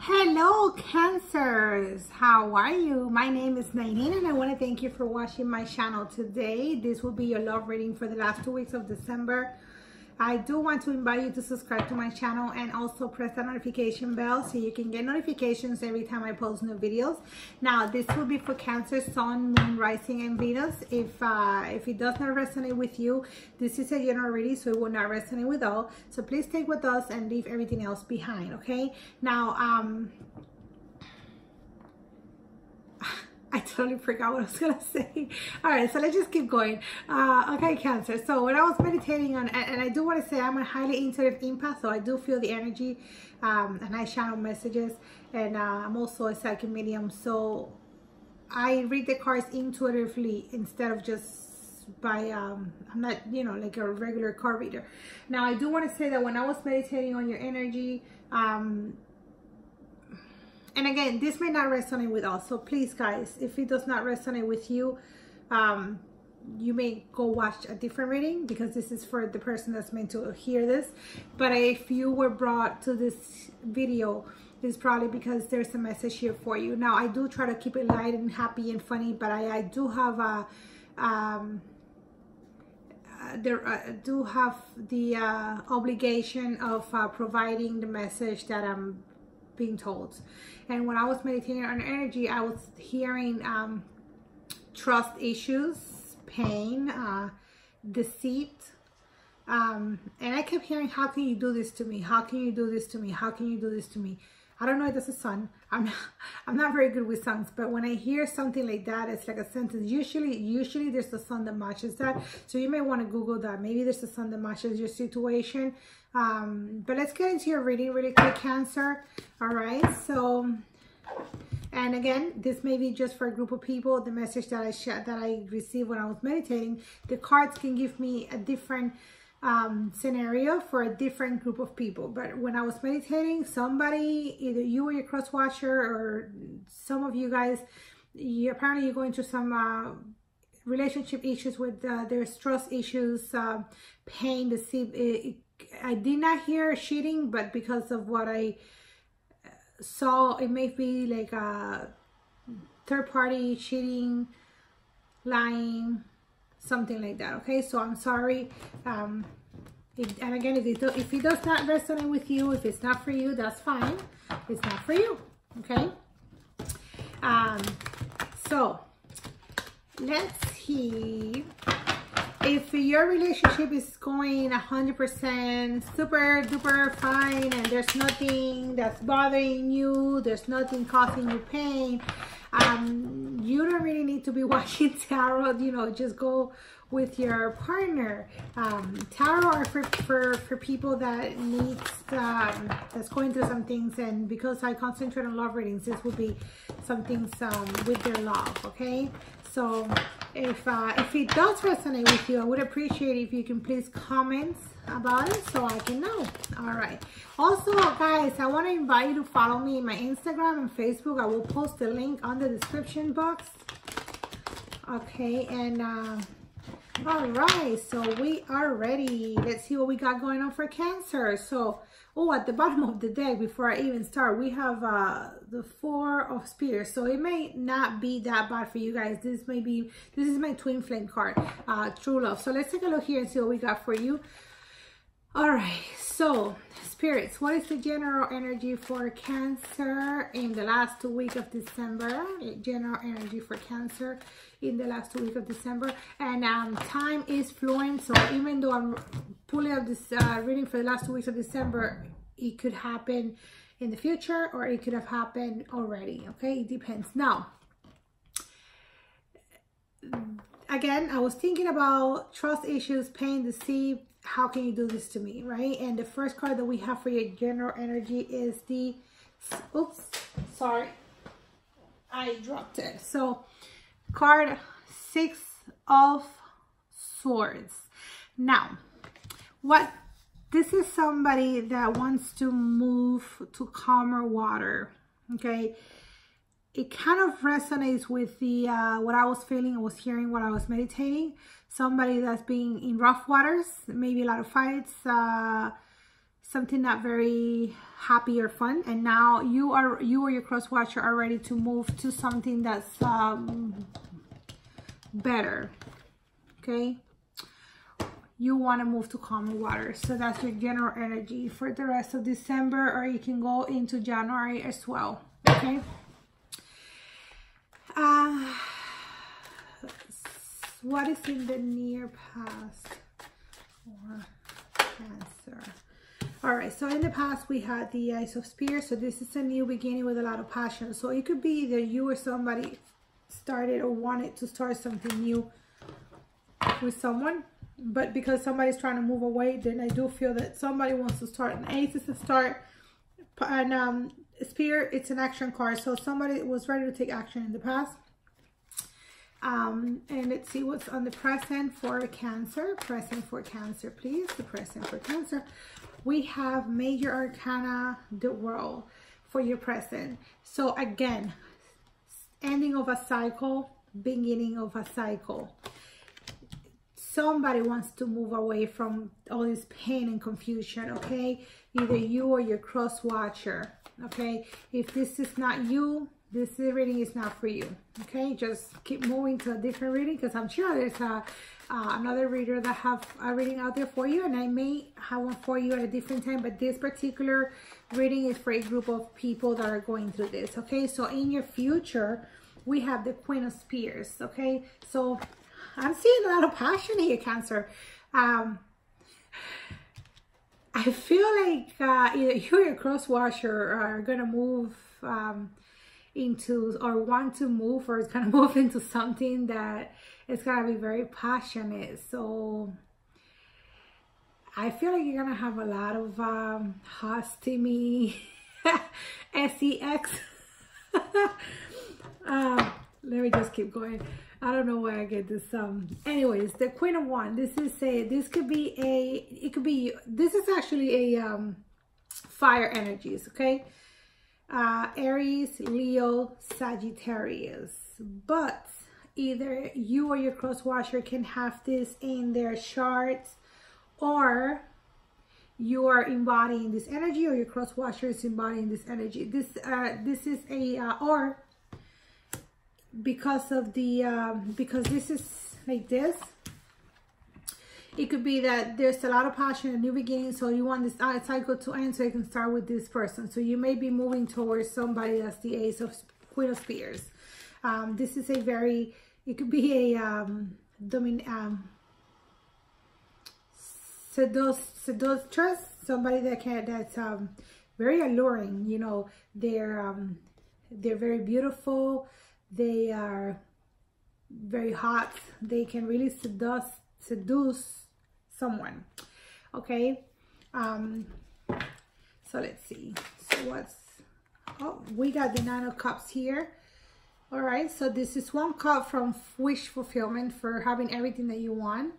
Hello Cancers, how are you? My name is Nadine and I want to thank you for watching my channel today. This will be your love reading for the last 2 weeks of December. I do want to invite you to subscribe to my channel and also press the notification bell so you can get notifications every time I post new videos. Now this will be for Cancer, Sun, Moon, Rising and Venus. If it does not resonate with you, this is a general reading, so it will not resonate with all. So please take with us and leave everything else behind, okay? Now I totally forgot what I was gonna say. All right, so let's just keep going. Okay, Cancer. So when I was meditating on, and I do want to say I'm a highly intuitive empath, so I do feel the energy, and I channel messages, and I'm also a psychic medium. So I read the cards intuitively instead of just by I'm not, you know, like a regular card reader. Now I do want to say that when I was meditating on your energy, and again, this may not resonate with us, so please guys, if it does not resonate with you, you may go watch a different reading, because this is for the person that's meant to hear this. But if you were brought to this video, it's probably because there's a message here for you. Now I do try to keep it light and happy and funny, but I do have a do have the obligation of providing the message that I'm being told. And when I was meditating on energy, I was hearing trust issues, pain, deceit, and I kept hearing, how can you do this to me? How can you do this to me? How can you do this to me? I don't know if that's a sun. I'm not very good with suns, but when I hear something like that, it's like a sentence. Usually there's a sun that matches that. So you may want to Google that. Maybe there's a sun that matches your situation. But let's get into your reading really quick, Cancer. All right. So, and again, this may be just for a group of people. The message that I received when I was meditating, the cards can give me a different scenario for a different group of people. But when I was meditating, somebody, either you or your cross watcher, or some of you guys, apparently you're going through some relationship issues with there's trust issues, pain, deceit. I did not hear cheating, but because of what I saw, it may be like a third party cheating, lying, something like that. Okay, so I'm sorry. And again, if it does not resonate with you, if it's not for you, that's fine. It's not for you. Okay. So let's see. If your relationship is going 100% super duper fine, and there's nothing that's bothering you, there's nothing causing you pain, you don't really need to be watching tarot. You know, just go with your partner. Tarot are for people that needs that's going through some things, and because I concentrate on love readings, this will be some things with their love. Okay, so if it does resonate with you, I would appreciate if you can please comment about it so I can know. All right. Also, guys, I want to invite you to follow me in my Instagram and Facebook. I will post the link on the description box. Okay, and all right, so we are ready. Let's see what we got going on for Cancer. So, oh, at the bottom of the deck, before I even start, we have the Four of Spears. So it may not be that bad for you guys. This is my twin flame card, True Love. So let's take a look here and see what we got for you. All right, so spirits, what is the general energy for Cancer in the last 2 weeks of December? General energy for Cancer in the last 2 weeks of December. And time is fluent, so even though I'm pulling up this reading for the last 2 weeks of December, it could happen in the future, or it could have happened already. Okay, it depends. Now, again, I was thinking about trust issues, pain, deceit. How can you do this to me, right? And the first card that we have for your general energy is the, oops, sorry, I dropped it. So card 6 of Swords. Now, this is somebody that wants to move to calmer water. Okay, it kind of resonates with the what I was feeling, I was hearing while I was meditating. Somebody that's being in rough waters, maybe a lot of fights, something not very happy or fun, and now you or your cross watcher are ready to move to something that's better. Okay, you want to move to calmer water. So that's your general energy for the rest of December, or you can go into January as well. Okay, what is in the near past for Cancer? All right, so in the past we had the Ace of Spears. So this is a new beginning with a lot of passion. So it could be either you or somebody started or wanted to start something new with someone, but because somebody's trying to move away, then I do feel that somebody wants to start. An Ace is a start, and Spear, it's an action card. So somebody was ready to take action in the past. And let's see what's on the present for Cancer. Present for Cancer, please. The present for Cancer. We have Major Arcana, the World, for your present. So again, ending of a cycle, beginning of a cycle. Somebody wants to move away from all this pain and confusion, okay? Either you or your cross watcher, okay? If this is not you, this reading is not for you, okay? Just keep moving to a different reading, because I'm sure there's another reader that have a reading out there for you, and I may have one for you at a different time, but this particular reading is for a group of people that are going through this, okay? So in your future, we have the Queen of Spears, okay? So I'm seeing a lot of passion here, Cancer. I feel like either you or your cross watcher are gonna move into, or want to move, or is gonna move into something that is gonna be very passionate. So I feel like you're gonna have a lot of hot, steamy sex. Let me just keep going. I don't know why I get this. Anyways, the Queen of Wands. This is this could be this is actually a fire energies, okay? Aries, Leo, Sagittarius. But either you or your cross watcher can have this in their charts, or you are embodying this energy, or your cross watcher is embodying this energy. This is a or because of the because this is like this, it could be that there's a lot of passion, a new beginning, so you want this cycle to end so you can start with this person. So you may be moving towards somebody that's the Ace of Queen of Spears. This is a very, it could be a seductress, somebody that's very alluring. You know, they're very beautiful. They are very hot. They can really seduce someone. Okay. So let's see. So what's, oh, we got the Nine of Cups here. All right. So this is one cup from wish fulfillment, for having everything that you want.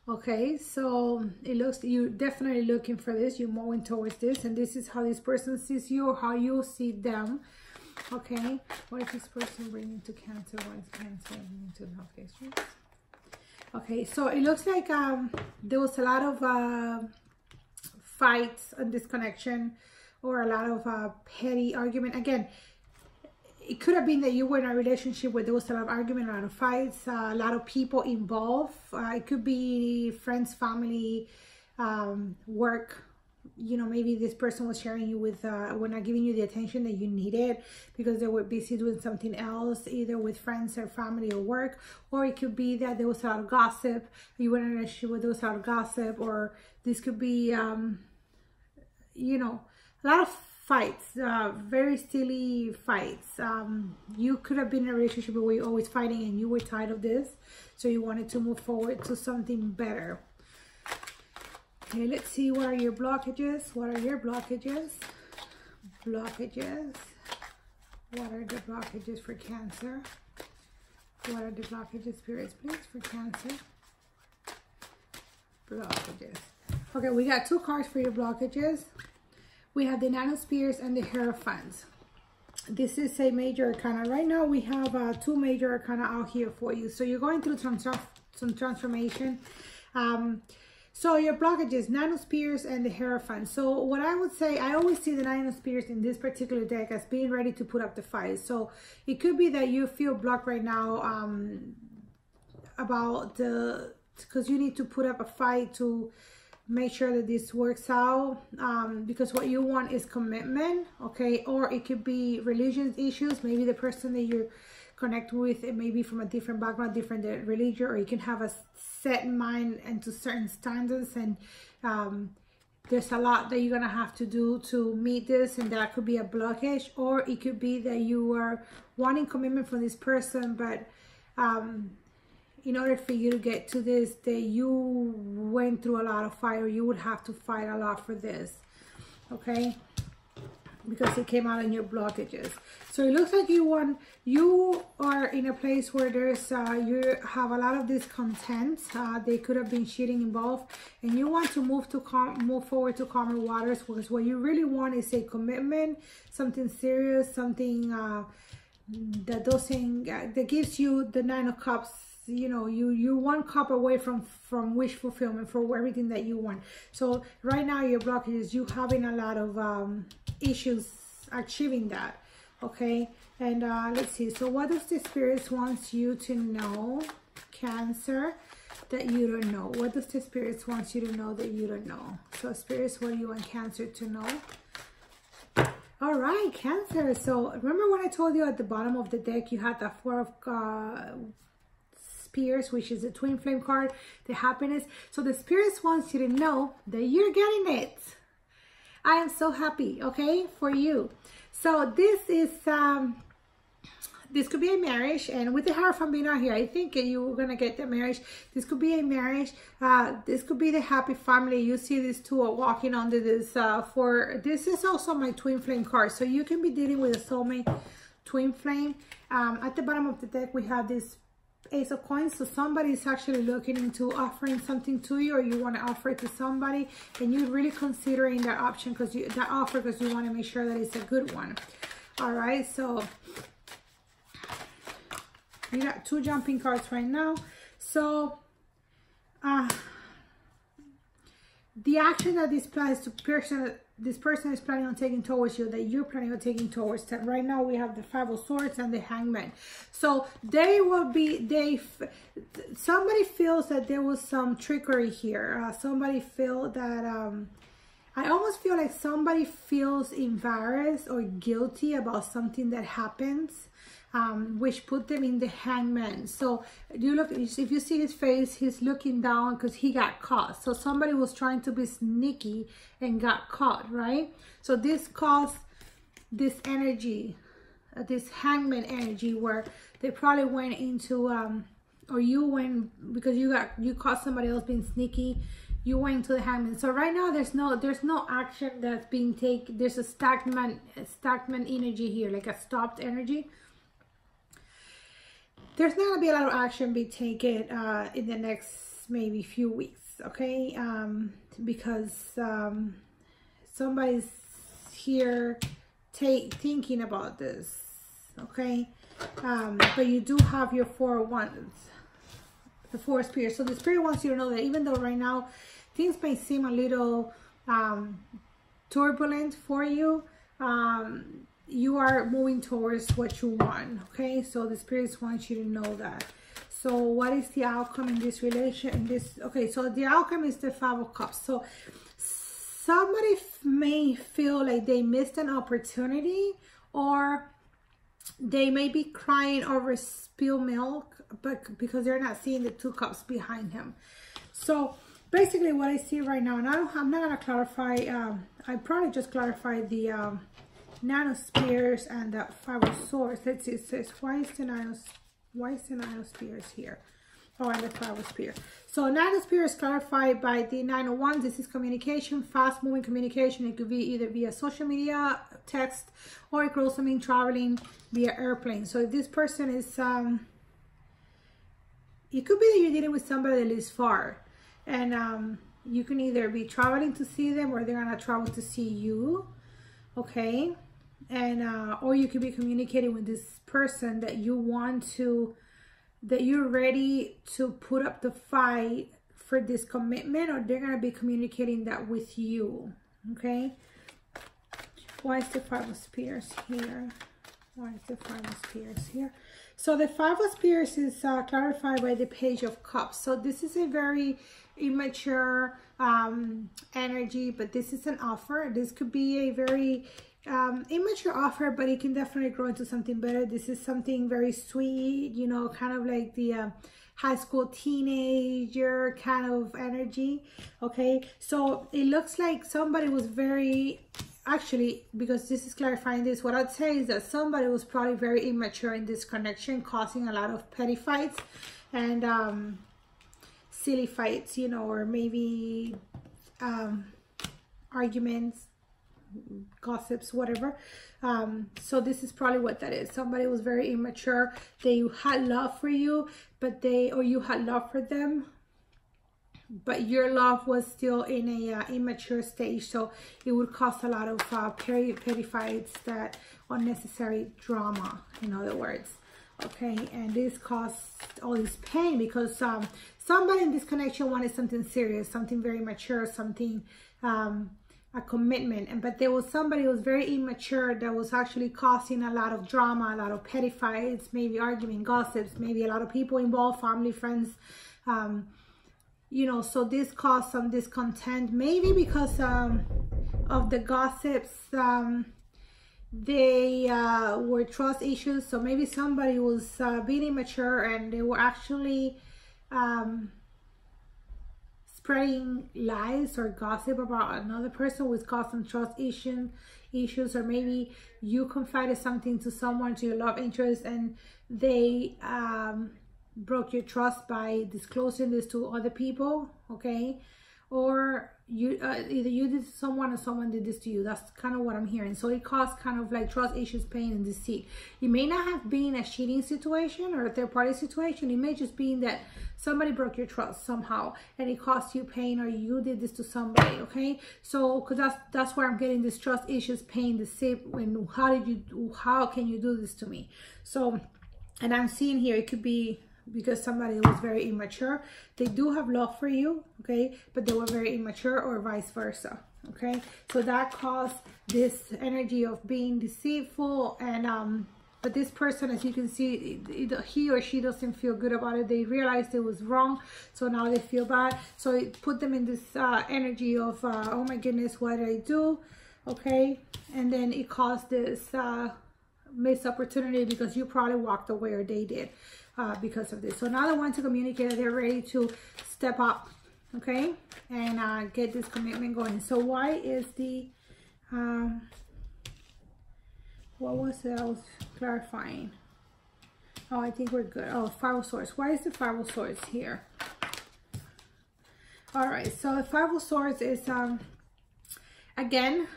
Okay. So it looks, you're definitely looking for this. You're moving towards this, and this is how this person sees you, or how you see them. Okay, what is this person bringing to Cancer? What is Cancer bringing to love history? Okay, so it looks like there was a lot of fights on this connection, or a lot of petty argument. Again, it could have been that you were in a relationship where there was a lot of argument, a lot of fights, a lot of people involved. It could be friends, family, work. You know, maybe this person was sharing you with, were not giving you the attention that you needed because they were busy doing something else, either with friends or family or work. Or it could be that there was a lot of gossip. You were in a relationship where there was a lot of gossip, or this could be, you know, a lot of fights, very silly fights. You could have been in a relationship where you're always fighting and you were tired of this, so you wanted to move forward to something better. Okay, let's see, what are your blockages? What are your blockages? Blockages. What are the blockages for Cancer? What are the blockages, spirits, please, for Cancer? Blockages. Okay, we got two cards for your blockages. We have the Nine of Spears and the Hierophant. This is a major arcana. Right now we have two major arcana out here for you. So you're going through some transformation. So your blockages, Nine of Spears and the Hierophant. So what I would say, I always see the Nine of Spears in this particular deck as being ready to put up the fight. So it could be that you feel blocked right now because you need to put up a fight to make sure that this works out, because what you want is commitment, okay? Or it could be religious issues. Maybe the person that you connect with, it may be from a different background, different religion, or you can have a set mind into certain standards, and there's a lot that you're gonna have to do to meet this, and that could be a blockage. Or it could be that you are wanting commitment from this person, but in order for you to get to this, that you went through a lot of fight, or you would have to fight a lot for this, okay? Because it came out in your blockages. So it looks like you are in a place where there's you have a lot of discontent. They could have been cheating involved, and you want to move forward to calmer waters, because what you really want is a commitment, something serious, something that gives you the Nine of Cups. You know, you one cup away from wish fulfillment for everything that you want. So right now your blockage is you having a lot of issues achieving that, okay? And let's see, so what does the Spirit wants you to know, Cancer, that you don't know? What does the Spirit wants you to know that you don't know? So Spirits, what do you want Cancer to know? All right, Cancer. So remember when I told you at the bottom of the deck you had the Four of Spears, which is the twin flame card, the happiness. So the Spirits wants you to know that you're getting it. I am so happy, okay, for you. So this is this could be a marriage, and with the Hierophant being out here, I think you're gonna get the marriage. This could be a marriage. This could be the happy family. You see these two are walking under this this is also my twin flame card. So you can be dealing with a soulmate twin flame. At the bottom of the deck we have this Ace of Coins. So somebody is actually looking into offering something to you, or you want to offer it to somebody, and you're really considering that option, because you want to make sure that it's a good one. All right, so we got two jumping cards right now. So the action that this person is planning on taking towards you, that you're planning on taking towards them. Right now we have the Five of Swords and the Hangman. So they will be, somebody feels that there was some trickery here. Somebody feel that, I almost feel like somebody feels embarrassed or guilty about something that happens, which put them in the Hangman. So you look, if you see his face, he's looking down because he got caught. So somebody was trying to be sneaky and got caught, right? So this caused this energy, this Hangman energy, where they probably went into or you went, because you caught somebody else being sneaky, you went into the Hangman. So right now there's no action that's being taken. There's a stagnant energy here, like a stopped energy. There's not gonna be a lot of action being taken in the next maybe few weeks, okay? Because somebody's here thinking about this, okay? But you do have your Four of Wands, the Four of Spears. So the Spirit wants you to know that even though right now things may seem a little turbulent for you, you are moving towards what you want, okay? So the Spirits want you to know that. So what is the outcome in this relation? Okay, so the outcome is the Five of Cups. So somebody may feel like they missed an opportunity, or they may be crying over spilled milk, but because they're not seeing the two cups behind him. So basically what I see right now, and I'm not gonna clarify, I probably just clarified the Nine of Spears and the Five of Swords. Let's see, it says, why is the Nine of Spears here? Oh, and the Five of Spears. So Nine of Spears clarified by the Nine of Wands. This is communication, fast moving communication. It could be either via social media, text, or it could also mean traveling via airplane. So if this person is, it could be that you're dealing with somebody that lives far, and you can either be traveling to see them, or they're gonna travel to see you, okay? And or you could be communicating with this person that you want to, that you're ready to put up the fight for this commitment, or they're going to be communicating that with you. Okay, why is the Five of Spears here? Why is the Five of Spears here? So the Five of Spears is clarified by the Page of Cups. So this is a very immature energy, but this is an offer. This could be a very immature offer, but it can definitely grow into something better. This is something very sweet, you know, kind of like the high school teenager kind of energy. Okay, so it looks like somebody was very, actually, because this is clarifying this, what I'd say is that somebody was probably very immature in this connection, causing a lot of petty fights and silly fights, you know, or maybe arguments, gossips, whatever. So this is probably what that is. Somebody was very immature. They had love for you, but or you had love for them, but your love was still in a immature stage, so it would cause a lot of petty fights, that unnecessary drama, in other words. Okay, and this caused all this pain because somebody in this connection wanted something serious, something very mature, something a commitment, but there was somebody who was very immature that was actually causing a lot of drama, a lot of petty fights, maybe arguing, gossips, maybe a lot of people involved, family, friends, you know. So this caused some discontent, maybe because of the gossips. They were trust issues, so maybe somebody was being immature and they were actually spreading lies or gossip about another person, which caused some trust issues, or maybe you confided something to someone, to your love interest, and they broke your trust by disclosing this to other people. Okay, or you either you did to someone or someone did this to you. That's kind of what I'm hearing. So it caused kind of like trust issues, pain, and deceit. It may not have been a cheating situation or a third-party situation. It may just be that somebody broke your trust somehow and it caused you pain, or you did this to somebody. Okay, so because that's where I'm getting this trust issues, pain, deceit. When how can you do this to me? So, and I'm seeing here it could be because somebody was very immature. They do have love for you, okay, but they were very immature, or vice versa. Okay, so that caused this energy of being deceitful, and but this person, as you can see, he or she doesn't feel good about it. They realized it was wrong, so now they feel bad. So it put them in this energy of oh my goodness, what did I do? Okay, and then it caused this missed opportunity because you probably walked away, or they did. Because of this. So now they want to communicate. They're ready to step up, okay, and get this commitment going. So why is the what was it I was clarifying? Oh, I think we're good. Oh, Five of Swords. Why is the Five of Swords here? All right, so the Five of Swords is again,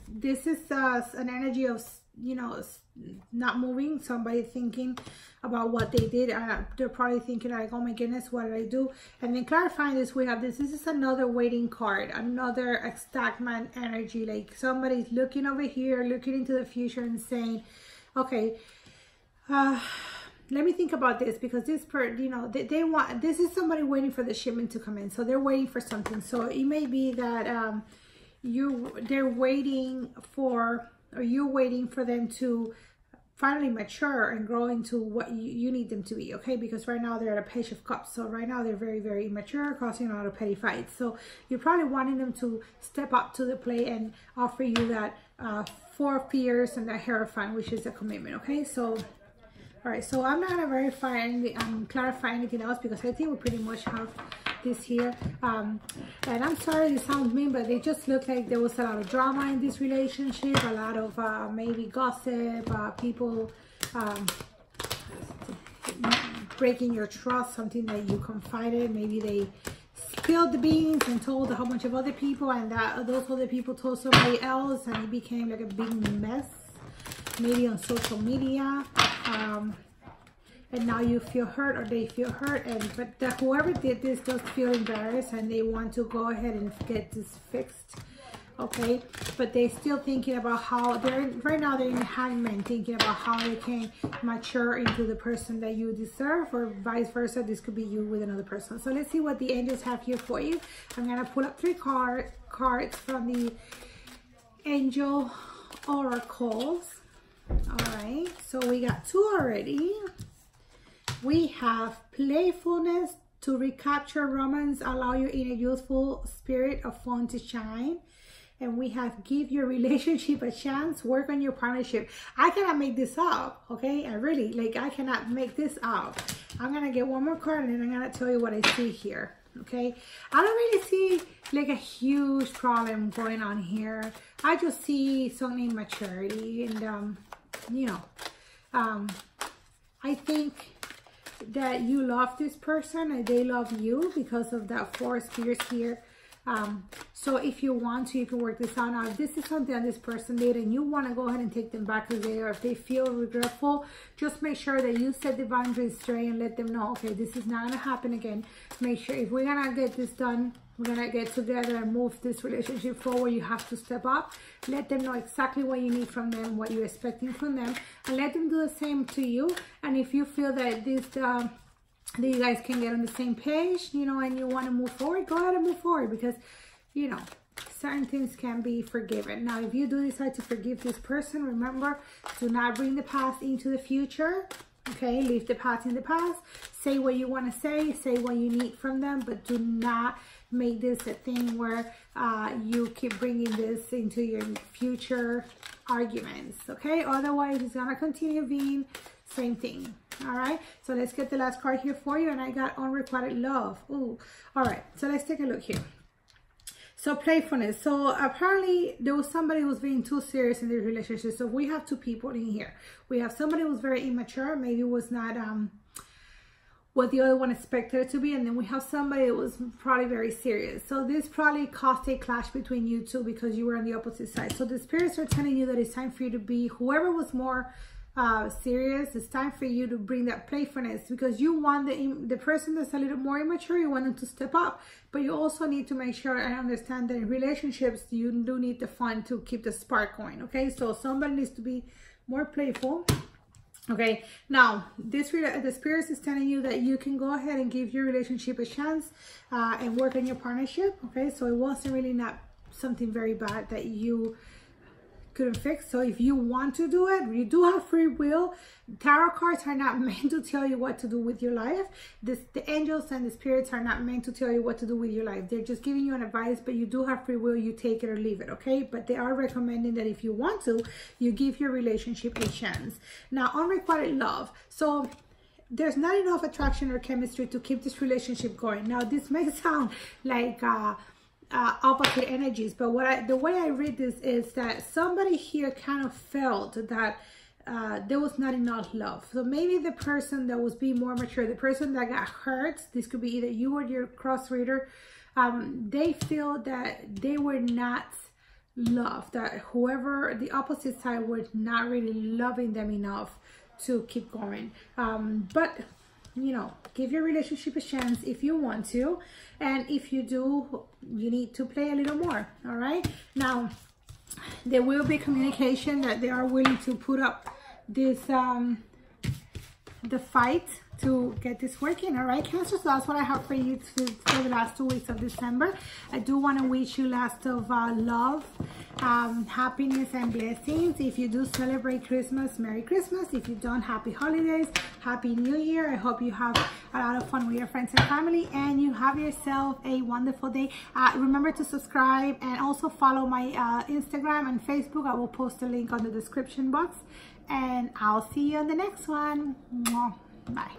this is an energy of, you know, not moving. Somebody thinking about what they did. They're probably thinking like, oh my goodness, what did I do? And then clarifying this, we have this is another waiting card, another stagnant energy. Like somebody's looking over here, looking into the future and saying, okay, let me think about this, because this you know, they want, this is somebody waiting for the shipment to come in. So they're waiting for something. So it may be that they're waiting for, or you're waiting for them to finally mature and grow into what you need them to be, okay? Because right now they're at a Page of Cups. So right now they're very, very immature, causing a lot of petty fights. So you're probably wanting them to step up to the plate and offer you that Four of Spears and that Hierophant, which is a commitment, okay? So, all right, so I'm not gonna verify and clarify anything else, because I think we pretty much have this here. And I'm sorry this sounds mean, but they just look like there was a lot of drama in this relationship, a lot of maybe gossip, people breaking your trust, something that you confided. Maybe they spilled the beans and told a whole bunch of other people, and that those other people told somebody else, and it became like a big mess, maybe on social media. And now you feel hurt, or they feel hurt, but whoever did this does feel embarrassed, and they want to go ahead and get this fixed. okay? But they're still thinking about how right now they're in hangman, thinking about how they can mature into the person that you deserve, or vice versa. This could be you with another person. So let's see what the angels have here for you. I'm gonna pull up 3 cards from the angel oracles. All right, so we got 2 already. We have playfulness to recapture romance, allow your inner youthful spirit of fun to shine. And we have give your relationship a chance, work on your partnership. I cannot make this up, okay? I cannot make this up. I'm gonna get 1 more card and then I'm gonna tell you what I see here, okay? I don't really see like a huge problem going on here. I just see some immaturity and, you know, I think that you love this person and they love you because of that 4 spears here. So if you want to, you can work this out. Now, if this is something that this person did and you want to go ahead and take them back today, or if they feel regretful, just make sure that you set the boundaries straight and let them know, okay, this is not going to happen again. Make sure if we're going to get this done, we're going to get together and move this relationship forward, you have to step up. Let them know exactly what you need from them, what you're expecting from them, and let them do the same to you. And if you feel that this that you guys can get on the same page, you know, and you want to move forward, go ahead and move forward, because, you know, certain things can be forgiven. Now, if you do decide to forgive this person, remember, do not bring the past into the future, okay? Leave the past in the past. Say what you want to say what you need from them, but do not make this a thing where you keep bringing this into your future arguments, okay? Otherwise, it's going to continue being same thing. All right, so let's get the last card here for you, and I got unrequited love. Ooh, all right, so let's take a look here. So playfulness. So apparently there was somebody who was being too serious in their relationship. So we have 2 people in here. We have somebody who was very immature, maybe was not what the other one expected it to be, and then we have somebody that was probably very serious. So this probably caused a clash between you 2 because you were on the opposite side. So the spirits are telling you that it's time for you to be, whoever was more serious, it's time for you to bring that playfulness, because you want the person that's a little more immature, you want them to step up, but you also need to make sure and understand that in relationships you do need the fun to keep the spark going, okay? So somebody needs to be more playful, okay? Now the spirits is telling you that you can go ahead and give your relationship a chance and work on your partnership, okay? So it wasn't really not something very bad that you couldn't fix. So if you want to do it, you do have free will. Tarot cards are not meant to tell you what to do with your life. The angels and the spirits are not meant to tell you what to do with your life. They're just giving you an advice, but you do have free will. You take it or leave it, okay? But they are recommending that if you want to, you give your relationship a chance. Now, unrequited love. So there's not enough attraction or chemistry to keep this relationship going. Now, this may sound like opposite energies, but the way I read this is that somebody here kind of felt that there was not enough love. So maybe the person that was being more mature, the person that got hurt, this could be either you or your cross reader, they feel that they were not loved, that whoever the opposite side was not really loving them enough to keep going. But you know, give your relationship a chance if you want to, and if you do, you need to play a little more. All right, now there will be communication that they are willing to put up this the fight to get this working. All right, Cancer, so that's what I have for you for the last 2 weeks of December. I do want to wish you lots of love, happiness and blessings. If you do celebrate Christmas, Merry Christmas. If you don't, Happy Holidays, Happy New Year. I hope you have a lot of fun with your friends and family, and you have yourself a wonderful day. Remember to subscribe and also follow my Instagram and Facebook. I will post a link on the description box, and I'll see you on the next one. Bye.